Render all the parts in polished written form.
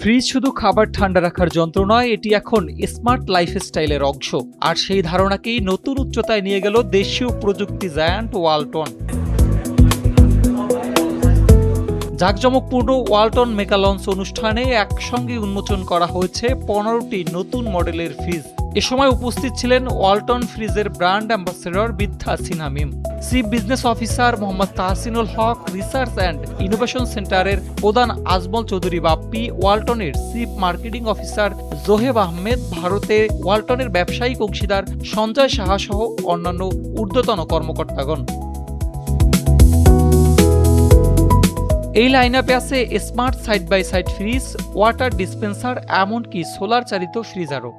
Fridge শুধু খাবার ঠান্ডা রাখার যন্ত্র নয়, এটি এখন স্মার্ট লাইফস্টাইলের অংশ। আর সেই ধারণাকেই নতুন উচ্চতায় নিয়ে গেল দেশীয় প্রযুক্তি জায়ান্ট ওয়ালটন। জাঁকজমকপূর্ণ ওয়ালটন মেগা লঞ্চ অনুষ্ঠানে একসঙ্গে উন্মোচন করা হয়েছে 15টি নতুন মডেলের ফ্রিজ। এ সময় উপস্থিত ছিলেন ওয়ালটন ফ্রিজের brand ambassador Vidya Sinha Mim, chief business officer Mohammad Tahsinul Haque, research and innovation সেন্টারের প্রধান আজমল চৌধুরী বাপ্পি, ওয়ালটনের chief marketing officer Zoheb Ahmed, ভারতে ওয়ালটনের ব্যবসায়িক অংশীদার সঞ্জয় সাহা সহ অন্যান্য ঊর্ধ্বতন কর্মকর্তাগণ। এই লাইনআপে আছে smart side by side fridge, water dispenser, এমনকি সোলার চালিত ফ্রিজারও।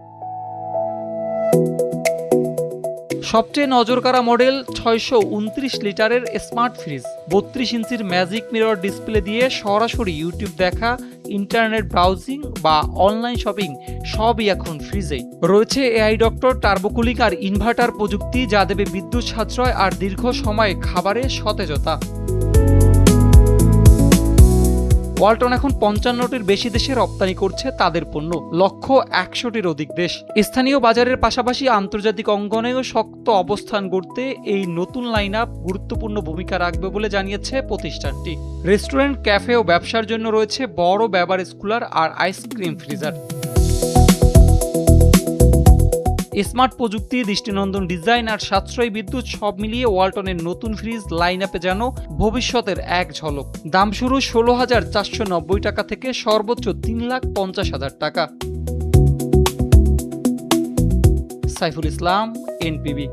সবচেয়ে নজরকাড়া মডেল 629 লিটারের স্মার্ট ফ্রিজ, 32 ইঞ্চির ম্যাজিক মিরর ডিসপ্লে দিয়ে সরাসরি ইউটিউব দেখা, ইন্টারনেট ব্রাউজিং বা অনলাইন শপিং সবই এখন ফ্রিজেই। রয়েছে এআই ডক্টর, টার্বোকুলিং আর ইনভার্টার প্রযুক্তি, যা দেবে বিদ্যুৎ সাশ্রয় আর দীর্ঘ সময় খাবারে সতেজতা। ওয়ালটন এখন 55টির বেশি দেশে রপ্তানি করছে তাদের পণ্য, লক্ষ্য 100টির অধিক দেশ। স্থানীয় বাজারের পাশাপাশি আন্তর্জাতিক অঙ্গনেও শক্ত অবস্থান গড়তে এই নতুন লাইন আপ গুরুত্বপূর্ণ ভূমিকা রাখবে বলে জানিয়েছে প্রতিষ্ঠানটি। রেস্টুরেন্ট, ক্যাফে ও ব্যবসার জন্য রয়েছে বড় বেভারেজ কুলার আর আইসক্রিম ফ্রিজার। স্মার্ট প্রযুক্তি, দৃষ্টিনন্দন ডিজাইন আর সাশ্রয়ী বিদ্যুৎ সব মিলিয়ে ওয়ালটনের নতুন ফ্রিজ লাইন আপে যেন ভবিষ্যতের এক ঝলক। দাম শুরু 16,490 টাকা থেকে সর্বোচ্চ 3,50,000 টাকা। সাইফুল ইসলাম, এনপিবি।